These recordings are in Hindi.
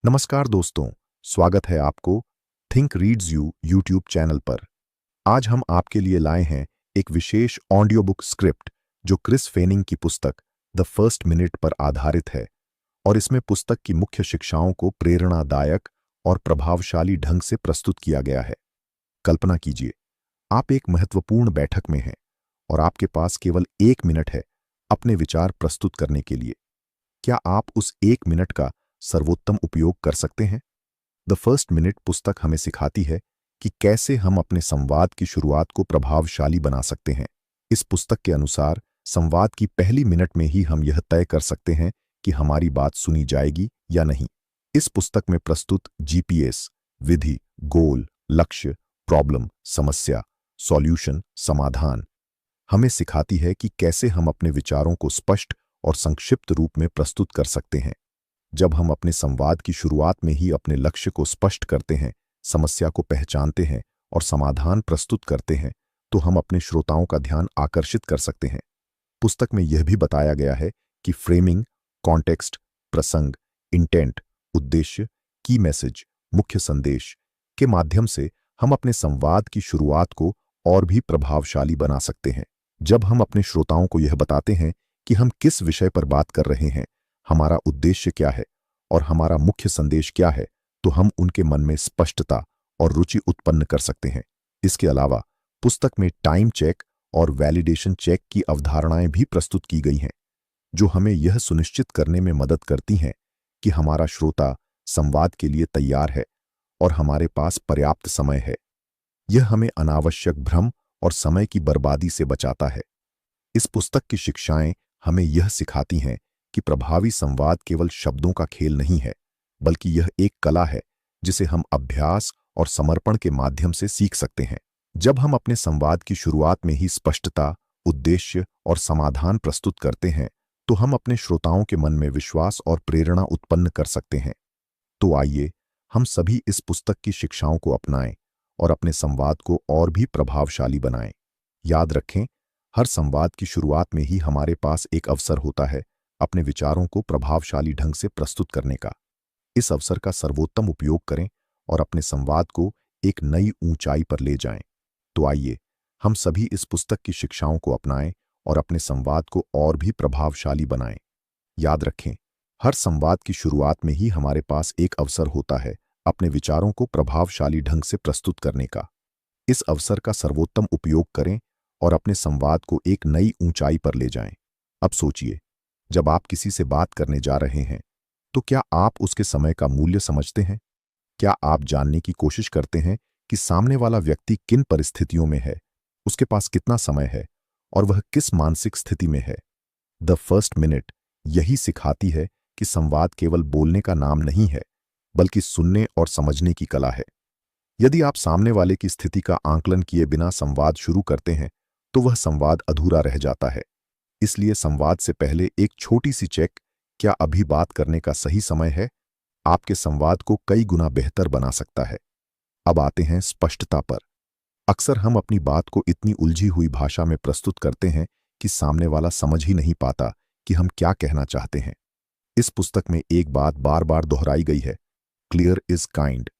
नमस्कार दोस्तों, स्वागत है आपको think reads you YouTube channel पर। आज हम आपके लिए लाए हैं एक विशेष ऑडियो बुक स्क्रिप्ट जो क्रिस फेनिंग की पुस्तक द फर्स्ट मिनट पर आधारित है और इसमें पुस्तक की मुख्य शिक्षाओं को प्रेरणादायक और प्रभावशाली ढंग से प्रस्तुत किया गया है। कल्पना कीजिए, आप एक महत्वपूर्ण बैठक में हैं और आपके पास केवल 1 मिनट है अपने विचार प्रस्तुत करने के लिए। क्या आप उस 1 मिनट का सर्वोत्तम उपयोग कर सकते हैं? द फर्स्ट मिनट पुस्तक हमें सिखाती है कि कैसे हम अपने संवाद की शुरुआत को प्रभावशाली बना सकते हैं। इस पुस्तक के अनुसार संवाद की पहली मिनट में ही हम यह तय कर सकते हैं कि हमारी बात सुनी जाएगी या नहीं। इस पुस्तक में प्रस्तुत जीपीएस, विधि, गोल, लक्ष्य, प्रॉब्लम, समस्या, सॉल्यूशन, समाधान हमें सिखाती है कि कैसे हम अपने विचारों को स्पष्ट और संक्षिप्त रूप में प्रस्तुत कर सकते हैं। जब हम अपने संवाद की शुरुआत में ही अपने लक्ष्य को स्पष्ट करते हैं, समस्या को पहचानते हैं और समाधान प्रस्तुत करते हैं, तो हम अपने श्रोताओं का ध्यान आकर्षित कर सकते हैं। पुस्तक में यह भी बताया गया है कि फ्रेमिंग, कॉन्टेक्स्ट, प्रसंग, इंटेंट, उद्देश्य, की मैसेज, मुख्य संदेश के माध्यम से हम अपने संवाद की शुरुआत को और भी प्रभावशाली बना सकते हैं। जब हम अपने श्रोताओं को यह बताते हैं कि हम किस विषय पर बात कर रहे हैं, हमारा उद्देश्य क्या है और हमारा मुख्य संदेश क्या है, तो हम उनके मन में स्पष्टता और रुचि उत्पन्न कर सकते हैं। इसके अलावा पुस्तक में टाइम चेक और वैलिडेशन चेक की अवधारणाएं भी प्रस्तुत की गई हैं, जो हमें यह सुनिश्चित करने में मदद करती हैं कि हमारा श्रोता संवाद के लिए तैयार है और हमारे पास पर्याप्त समय है। यह हमें अनावश्यक भ्रम और समय की बर्बादी से बचाता है। इस पुस्तक की शिक्षाएं हमें यह सिखाती हैं कि प्रभावी संवाद केवल शब्दों का खेल नहीं है, बल्कि यह एक कला है जिसे हम अभ्यास और समर्पण के माध्यम से सीख सकते हैं। जब हम अपने संवाद की शुरुआत में ही स्पष्टता, उद्देश्य और समाधान प्रस्तुत करते हैं, तो हम अपने श्रोताओं के मन में विश्वास और प्रेरणा उत्पन्न कर सकते हैं। तो आइए हम सभी इस पुस्तक की शिक्षाओं को अपनाएं और अपने संवाद को और भी प्रभावशाली बनाएं। याद रखें, हर संवाद की शुरुआत में ही हमारे पास एक अवसर होता है अपने विचारों को प्रभावशाली ढंग से प्रस्तुत करने का। इस अवसर का सर्वोत्तम उपयोग करें और अपने संवाद को एक नई ऊंचाई पर ले जाएं। तो आइए हम सभी इस पुस्तक की शिक्षाओं को अपनाएं और अपने संवाद को और भी प्रभावशाली बनाएं। याद रखें, हर संवाद की शुरुआत में ही हमारे पास एक अवसर होता है अपने विचारों को प्रभावशाली ढंग से प्रस्तुत करने का। इस अवसर का सर्वोत्तम उपयोग करें और अपने संवाद को एक नई ऊंचाई पर ले जाएं। अब सोचिए, जब आप किसी से बात करने जा रहे हैं, तो क्या आप उसके समय का मूल्य समझते हैं? क्या आप जानने की कोशिश करते हैं कि सामने वाला व्यक्ति किन परिस्थितियों में है, उसके पास कितना समय है और वह किस मानसिक स्थिति में है? द फर्स्ट मिनट यही सिखाती है कि संवाद केवल बोलने का नाम नहीं है, बल्कि सुनने और समझने की कला है। यदि आप सामने वाले की स्थिति का आंकलन किए बिना संवाद शुरू करते हैं, तो वह संवाद अधूरा रह जाता है। इसलिए संवाद से पहले एक छोटी सी चेक, क्या अभी बात करने का सही समय है, आपके संवाद को कई गुना बेहतर बना सकता है। अब आते हैं स्पष्टता पर। अक्सर हम अपनी बात को इतनी उलझी हुई भाषा में प्रस्तुत करते हैं कि सामने वाला समझ ही नहीं पाता कि हम क्या कहना चाहते हैं। इस पुस्तक में एक बात बार बार दोहराई गई है, क्लियर इज काइंड।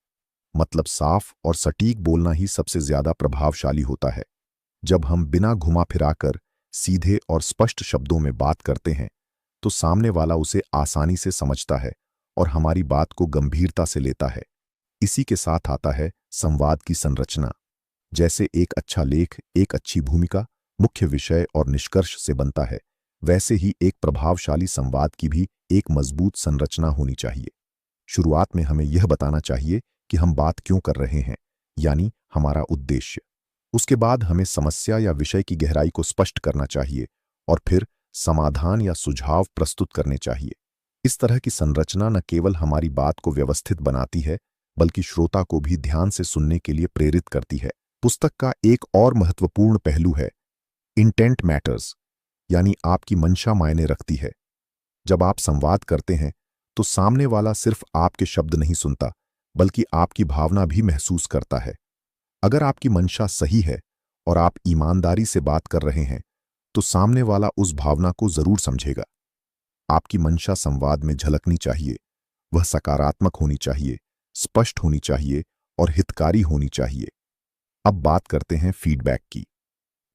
मतलब साफ और सटीक बोलना ही सबसे ज्यादा प्रभावशाली होता है। जब हम बिना घुमा फिराकर सीधे और स्पष्ट शब्दों में बात करते हैं, तो सामने वाला उसे आसानी से समझता है और हमारी बात को गंभीरता से लेता है। इसी के साथ आता है संवाद की संरचना। जैसे एक अच्छा लेख एक अच्छी भूमिका, मुख्य विषय और निष्कर्ष से बनता है, वैसे ही एक प्रभावशाली संवाद की भी एक मजबूत संरचना होनी चाहिए। शुरुआत में हमें यह बताना चाहिए कि हम बात क्यों कर रहे हैं, यानी हमारा उद्देश्य। उसके बाद हमें समस्या या विषय की गहराई को स्पष्ट करना चाहिए और फिर समाधान या सुझाव प्रस्तुत करने चाहिए। इस तरह की संरचना न केवल हमारी बात को व्यवस्थित बनाती है, बल्कि श्रोता को भी ध्यान से सुनने के लिए प्रेरित करती है। पुस्तक का एक और महत्वपूर्ण पहलू है इंटेंट मैटर्स, यानी आपकी मंशा मायने रखती है। जब आप संवाद करते हैं, तो सामने वाला सिर्फ आपके शब्द नहीं सुनता, बल्कि आपकी भावना भी महसूस करता है। अगर आपकी मंशा सही है और आप ईमानदारी से बात कर रहे हैं, तो सामने वाला उस भावना को जरूर समझेगा। आपकी मंशा संवाद में झलकनी चाहिए वह सकारात्मक होनी चाहिए, स्पष्ट होनी चाहिए और हितकारी होनी चाहिए। अब बात करते हैं फीडबैक की।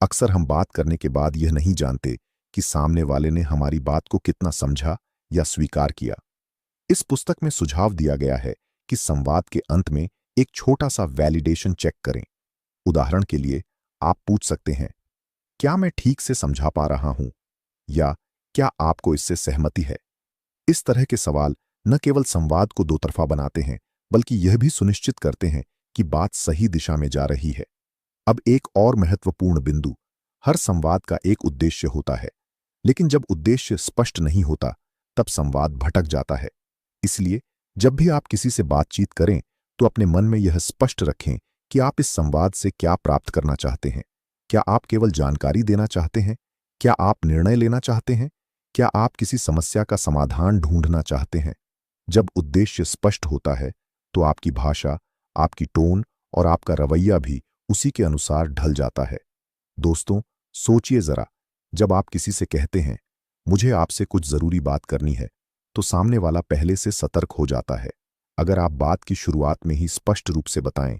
अक्सर हम बात करने के बाद यह नहीं जानते कि सामने वाले ने हमारी बात को कितना समझा या स्वीकार किया। इस पुस्तक में सुझाव दिया गया है कि संवाद के अंत में एक छोटा सा वैलिडेशन चेक करें। उदाहरण के लिए आप पूछ सकते हैं, क्या मैं ठीक से समझा पा रहा हूं, या क्या आपको इससे सहमति है? इस तरह के सवाल न केवल संवाद को दो तरफा बनाते हैं, बल्कि यह भी सुनिश्चित करते हैं कि बात सही दिशा में जा रही है। अब एक और महत्वपूर्ण बिंदु, हर संवाद का एक उद्देश्य होता है, लेकिन जब उद्देश्य स्पष्ट नहीं होता तब संवाद भटक जाता है। इसलिए जब भी आप किसी से बातचीत करें तो अपने मन में यह स्पष्ट रखें कि आप इस संवाद से क्या प्राप्त करना चाहते हैं। क्या आप केवल जानकारी देना चाहते हैं? क्या आप निर्णय लेना चाहते हैं? क्या आप किसी समस्या का समाधान ढूंढना चाहते हैं? जब उद्देश्य स्पष्ट होता है तो आपकी भाषा, आपकी टोन और आपका रवैया भी उसी के अनुसार ढल जाता है। दोस्तों, सोचिए जरा, जब आप किसी से कहते हैं, मुझे आपसे कुछ जरूरी बात करनी है, तो सामने वाला पहले से सतर्क हो जाता है। अगर आप बात की शुरुआत में ही स्पष्ट रूप से बताएं,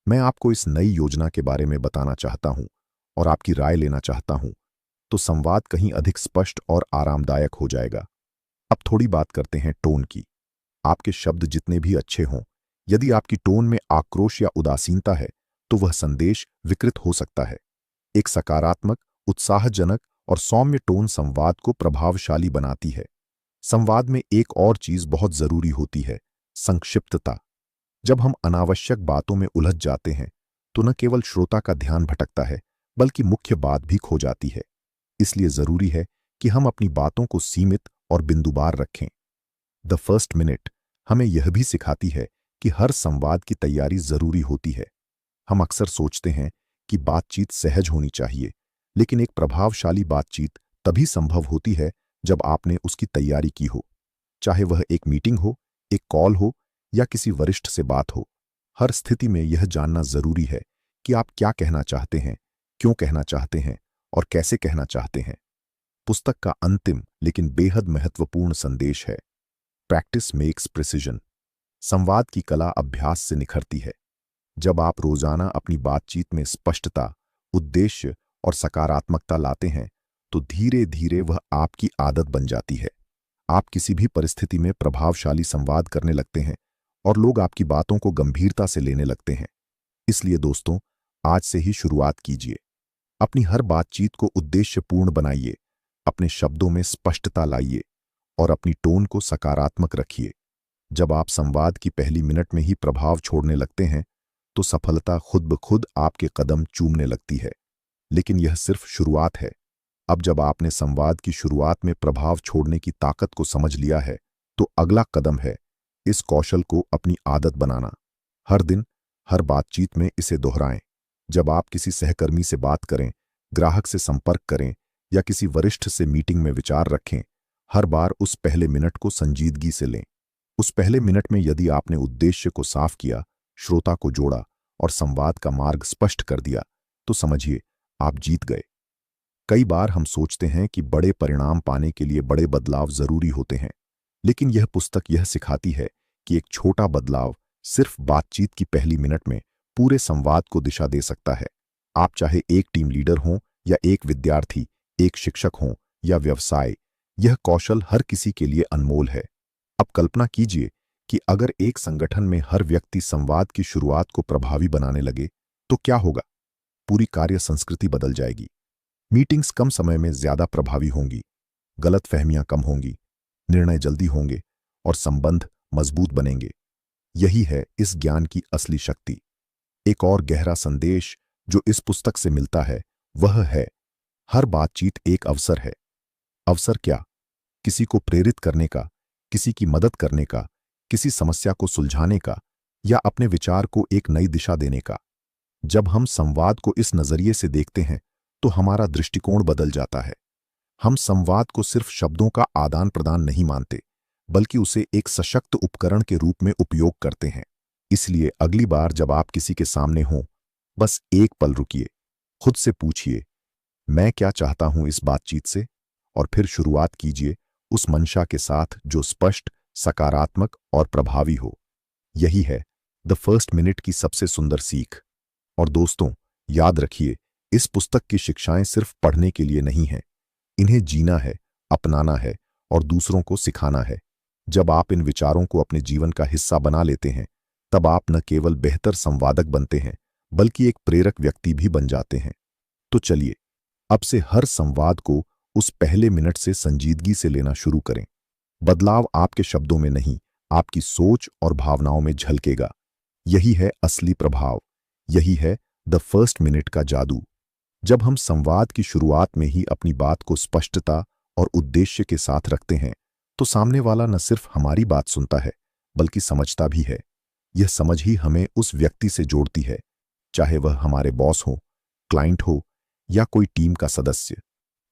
मैं आपको इस नई योजना के बारे में बताना चाहता हूं और आपकी राय लेना चाहता हूं, तो संवाद कहीं अधिक स्पष्ट और आरामदायक हो जाएगा। अब थोड़ी बात करते हैं टोन की। आपके शब्द जितने भी अच्छे हों, यदि आपकी टोन में आक्रोश या उदासीनता है, तो वह संदेश विकृत हो सकता है। एक सकारात्मक, उत्साहजनक और सौम्य टोन संवाद को प्रभावशाली बनाती है। संवाद में एक और चीज बहुत जरूरी होती है, संक्षिप्तता। जब हम अनावश्यक बातों में उलझ जाते हैं तो न केवल श्रोता का ध्यान भटकता है, बल्कि मुख्य बात भी खो जाती है। इसलिए जरूरी है कि हम अपनी बातों को सीमित और बिंदुवार रखें। द फर्स्ट मिनट हमें यह भी सिखाती है कि हर संवाद की तैयारी जरूरी होती है। हम अक्सर सोचते हैं कि बातचीत सहज होनी चाहिए, लेकिन एक प्रभावशाली बातचीत तभी संभव होती है जब आपने उसकी तैयारी की हो। चाहे वह एक मीटिंग हो, एक कॉल हो या किसी वरिष्ठ से बात हो, हर स्थिति में यह जानना जरूरी है कि आप क्या कहना चाहते हैं, क्यों कहना चाहते हैं और कैसे कहना चाहते हैं। पुस्तक का अंतिम लेकिन बेहद महत्वपूर्ण संदेश है, प्रैक्टिस मेक्स प्रिसिजन। संवाद की कला अभ्यास से निखरती है। जब आप रोजाना अपनी बातचीत में स्पष्टता, उद्देश्य और सकारात्मकता लाते हैं, तो धीरे धीरे वह आपकी आदत बन जाती है। आप किसी भी परिस्थिति में प्रभावशाली संवाद करने लगते हैं और लोग आपकी बातों को गंभीरता से लेने लगते हैं। इसलिए दोस्तों, आज से ही शुरुआत कीजिए। अपनी हर बातचीत को उद्देश्यपूर्ण बनाइए, अपने शब्दों में स्पष्टता लाइए और अपनी टोन को सकारात्मक रखिए। जब आप संवाद की पहली मिनट में ही प्रभाव छोड़ने लगते हैं, तो सफलता खुद ब खुद आपके कदम चूमने लगती है। लेकिन यह सिर्फ शुरुआत है। अब जब आपने संवाद की शुरुआत में प्रभाव छोड़ने की ताकत को समझ लिया है, तो अगला कदम है इस कौशल को अपनी आदत बनाना। हर दिन, हर बातचीत में इसे दोहराएं। जब आप किसी सहकर्मी से बात करें, ग्राहक से संपर्क करें या किसी वरिष्ठ से मीटिंग में विचार रखें, हर बार उस पहले मिनट को संजीदगी से लें। उस पहले मिनट में यदि आपने उद्देश्य को साफ किया, श्रोता को जोड़ा और संवाद का मार्ग स्पष्ट कर दिया, तो समझिए आप जीत गए। कई बार हम सोचते हैं कि बड़े परिणाम पाने के लिए बड़े बदलाव जरूरी होते हैं, लेकिन यह पुस्तक यह सिखाती है कि एक छोटा बदलाव सिर्फ बातचीत की पहली मिनट में पूरे संवाद को दिशा दे सकता है। आप चाहे एक टीम लीडर हों या एक विद्यार्थी, एक शिक्षक हों या व्यवसाय, यह कौशल हर किसी के लिए अनमोल है। अब कल्पना कीजिए कि अगर एक संगठन में हर व्यक्ति संवाद की शुरुआत को प्रभावी बनाने लगे, तो क्या होगा? पूरी कार्य संस्कृति बदल जाएगी। मीटिंग्स कम समय में ज्यादा प्रभावी होंगी, गलतफहमियां कम होंगी, निर्णय जल्दी होंगे और संबंध मजबूत बनेंगे। यही है इस ज्ञान की असली शक्ति। एक और गहरा संदेश जो इस पुस्तक से मिलता है वह है, हर बातचीत एक अवसर है। अवसर क्या? किसी को प्रेरित करने का, किसी की मदद करने का, किसी समस्या को सुलझाने का या अपने विचार को एक नई दिशा देने का। जब हम संवाद को इस नजरिए से देखते हैं तो हमारा दृष्टिकोण बदल जाता है। हम संवाद को सिर्फ शब्दों का आदान प्रदान नहीं मानते, बल्कि उसे एक सशक्त उपकरण के रूप में उपयोग करते हैं। इसलिए अगली बार जब आप किसी के सामने हों, बस एक पल रुकिए, खुद से पूछिए, मैं क्या चाहता हूं इस बातचीत से, और फिर शुरुआत कीजिए उस मंशा के साथ जो स्पष्ट, सकारात्मक और प्रभावी हो। यही है द फर्स्ट मिनट की सबसे सुंदर सीख। और दोस्तों, याद रखिए, इस पुस्तक की शिक्षाएं सिर्फ पढ़ने के लिए नहीं हैं। इन्हें जीना है, अपनाना है और दूसरों को सिखाना है। जब आप इन विचारों को अपने जीवन का हिस्सा बना लेते हैं, तब आप न केवल बेहतर संवादक बनते हैं, बल्कि एक प्रेरक व्यक्ति भी बन जाते हैं। तो चलिए, अब से हर संवाद को उस पहले मिनट से संजीदगी से लेना शुरू करें। बदलाव आपके शब्दों में नहीं, आपकी सोच और भावनाओं में झलकेगा। यही है असली प्रभाव। यही है द फर्स्ट मिनट का जादू। जब हम संवाद की शुरुआत में ही अपनी बात को स्पष्टता और उद्देश्य के साथ रखते हैं, तो सामने वाला न सिर्फ हमारी बात सुनता है, बल्कि समझता भी है। यह समझ ही हमें उस व्यक्ति से जोड़ती है, चाहे वह हमारे बॉस हो, क्लाइंट हो या कोई टीम का सदस्य।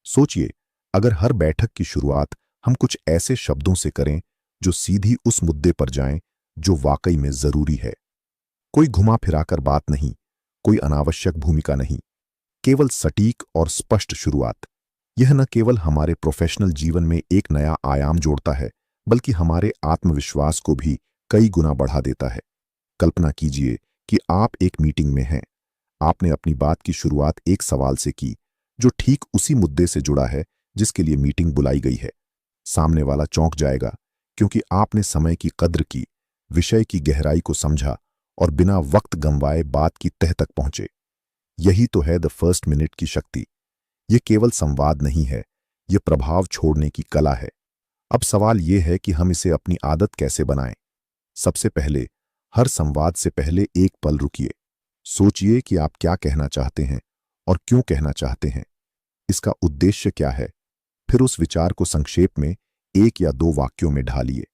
सोचिए, अगर हर बैठक की शुरुआत हम कुछ ऐसे शब्दों से करें जो सीधी उस मुद्दे पर जाएं जो वाकई में जरूरी है। कोई घुमा फिराकर बात नहीं, कोई अनावश्यक भूमिका नहीं, केवल सटीक और स्पष्ट शुरुआत। यह न केवल हमारे प्रोफेशनल जीवन में एक नया आयाम जोड़ता है, बल्कि हमारे आत्मविश्वास को भी कई गुना बढ़ा देता है। कल्पना कीजिए कि आप एक मीटिंग में हैं। आपने अपनी बात की शुरुआत एक सवाल से की, जो ठीक उसी मुद्दे से जुड़ा है जिसके लिए मीटिंग बुलाई गई है। सामने वाला चौंक जाएगा, क्योंकि आपने समय की कद्र की, विषय की गहराई को समझा और बिना वक्त गंवाए बात की तह तक पहुंचे। यही तो है द फर्स्ट मिनट की शक्ति। यह केवल संवाद नहीं है, यह प्रभाव छोड़ने की कला है। अब सवाल यह है कि हम इसे अपनी आदत कैसे बनाएं। सबसे पहले, हर संवाद से पहले एक पल रुकिए। सोचिए कि आप क्या कहना चाहते हैं और क्यों कहना चाहते हैं। इसका उद्देश्य क्या है। फिर उस विचार को संक्षेप में 1 या 2 वाक्यों में ढालिए।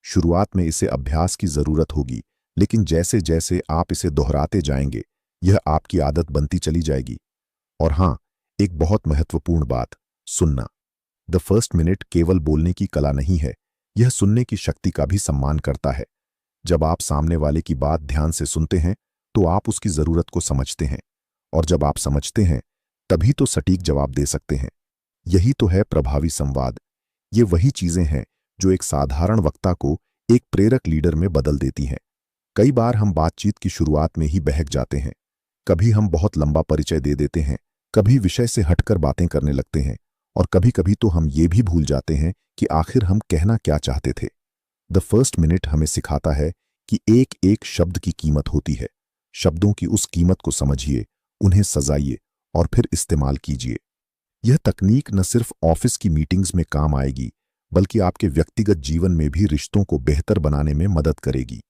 शुरुआत में इसे अभ्यास की जरूरत होगी, लेकिन जैसे जैसे आप इसे दोहराते जाएंगे, यह आपकी आदत बनती चली जाएगी। और हां, एक बहुत महत्वपूर्ण बात, सुनना। द फर्स्ट मिनट केवल बोलने की कला नहीं है, यह सुनने की शक्ति का भी सम्मान करता है। जब आप सामने वाले की बात ध्यान से सुनते हैं, तो आप उसकी जरूरत को समझते हैं, और जब आप समझते हैं, तभी तो सटीक जवाब दे सकते हैं। यही तो है प्रभावी संवाद। ये वही चीजें हैं जो एक साधारण वक्ता को एक प्रेरक लीडर में बदल देती हैं। कई बार हम बातचीत की शुरुआत में ही बहक जाते हैं। कभी हम बहुत लंबा परिचय दे देते हैं, कभी विषय से हटकर बातें करने लगते हैं, और कभी कभी तो हम ये भी भूल जाते हैं कि आखिर हम कहना क्या चाहते थे। द फर्स्ट मिनट हमें सिखाता है कि एक एक शब्द की कीमत होती है। शब्दों की उस कीमत को समझिए, उन्हें सजाइए और फिर इस्तेमाल कीजिए। यह तकनीक न सिर्फ ऑफिस की मीटिंग्स में काम आएगी, बल्कि आपके व्यक्तिगत जीवन में भी रिश्तों को बेहतर बनाने में मदद करेगी।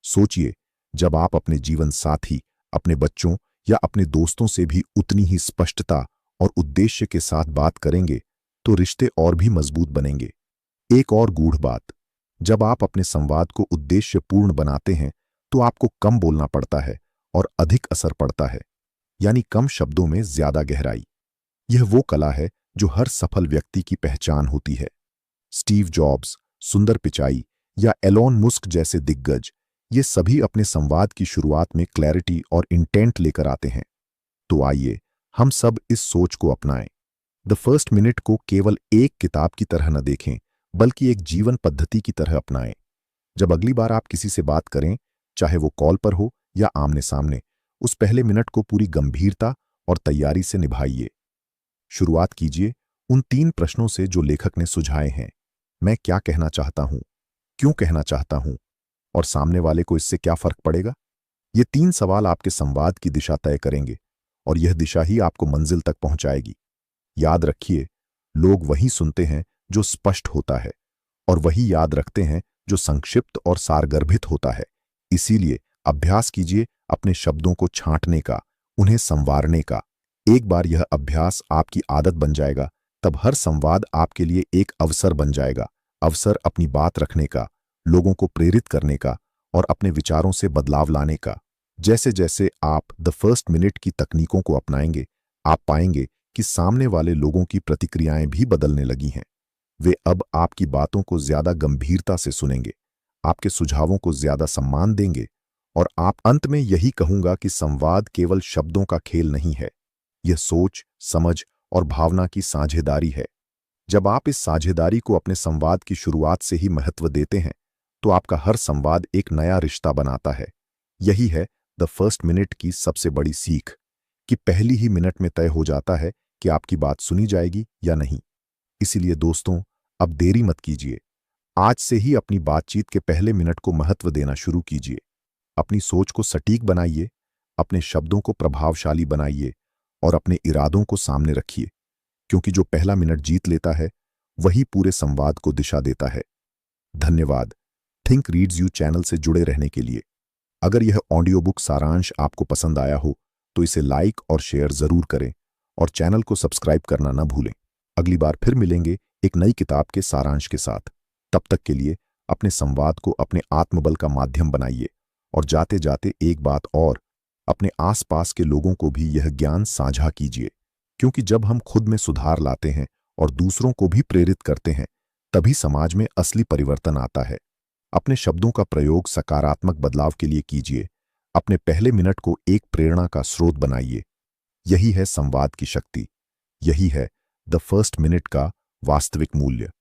सोचिए, जब आप अपने जीवन साथी, अपने बच्चों या अपने दोस्तों से भी उतनी ही स्पष्टता और उद्देश्य के साथ बात करेंगे, तो रिश्ते और भी मजबूत बनेंगे। एक और गूढ़ बात, जब आप अपने संवाद को उद्देश्यपूर्ण बनाते हैं, तो आपको कम बोलना पड़ता है और अधिक असर पड़ता है, यानी कम शब्दों में ज्यादा गहराई। यह वो कला है जो हर सफल व्यक्ति की पहचान होती है। स्टीव जॉब्स, सुंदर पिचाई या एलोन मस्क जैसे दिग्गज, ये सभी अपने संवाद की शुरुआत में क्लैरिटी और इंटेंट लेकर आते हैं। तो आइए, हम सब इस सोच को अपनाएं। द फर्स्ट मिनट को केवल एक किताब की तरह न देखें, बल्कि एक जीवन पद्धति की तरह अपनाएं। जब अगली बार आप किसी से बात करें, चाहे वो कॉल पर हो या आमने सामने, उस पहले मिनट को पूरी गंभीरता और तैयारी से निभाइए। शुरुआत कीजिए उन 3 प्रश्नों से जो लेखक ने सुझाए हैं। मैं क्या कहना चाहता हूं, क्यों कहना चाहता हूं, और सामने वाले को इससे क्या फर्क पड़ेगा। ये 3 सवाल आपके संवाद की दिशा तय करेंगे, और यह दिशा ही आपको मंजिल तक पहुंचाएगी। याद रखिए, लोग वही सुनते हैं जो स्पष्ट होता है, और वही याद रखते हैं जो संक्षिप्त और सारगर्भित होता है। इसीलिए अभ्यास कीजिए अपने शब्दों को छांटने का, उन्हें संवारने का। एक बार यह अभ्यास आपकी आदत बन जाएगा, तब हर संवाद आपके लिए एक अवसर बन जाएगा। अवसर अपनी बात रखने का, लोगों को प्रेरित करने का और अपने विचारों से बदलाव लाने का। जैसे जैसे आप द फर्स्ट मिनट की तकनीकों को अपनाएंगे, आप पाएंगे कि सामने वाले लोगों की प्रतिक्रियाएं भी बदलने लगी हैं। वे अब आपकी बातों को ज्यादा गंभीरता से सुनेंगे, आपके सुझावों को ज्यादा सम्मान देंगे, और आप अंत में यही कहूंगा कि संवाद केवल शब्दों का खेल नहीं है। यह सोच, समझ और भावना की साझेदारी है। जब आप इस साझेदारी को अपने संवाद की शुरुआत से ही महत्व देते हैं, तो आपका हर संवाद एक नया रिश्ता बनाता है। यही है द फर्स्ट मिनट की सबसे बड़ी सीख, कि पहली ही मिनट में तय हो जाता है कि आपकी बात सुनी जाएगी या नहीं। इसीलिए दोस्तों, अब देरी मत कीजिए। आज से ही अपनी बातचीत के पहले मिनट को महत्व देना शुरू कीजिए। अपनी सोच को सटीक बनाइए, अपने शब्दों को प्रभावशाली बनाइए और अपने इरादों को सामने रखिए, क्योंकि जो पहला मिनट जीत लेता है, वही पूरे संवाद को दिशा देता है। धन्यवाद थिंक रीड्स यू चैनल से जुड़े रहने के लिए। अगर यह ऑडियो बुक सारांश आपको पसंद आया हो, तो इसे लाइक और शेयर जरूर करें और चैनल को सब्सक्राइब करना न भूलें। अगली बार फिर मिलेंगे एक नई किताब के सारांश के साथ। तब तक के लिए अपने संवाद को अपने आत्मबल का माध्यम बनाइए और जाते जाते एक बात और, अपने आसपास के लोगों को भी यह ज्ञान साझा कीजिए, क्योंकि जब हम खुद में सुधार लाते हैं और दूसरों को भी प्रेरित करते हैं, तभी समाज में असली परिवर्तन आता है। अपने शब्दों का प्रयोग सकारात्मक बदलाव के लिए कीजिए। अपने पहले मिनट को एक प्रेरणा का स्रोत बनाइए। यही है संवाद की शक्ति। यही है द फर्स्ट मिनट का वास्तविक मूल्य।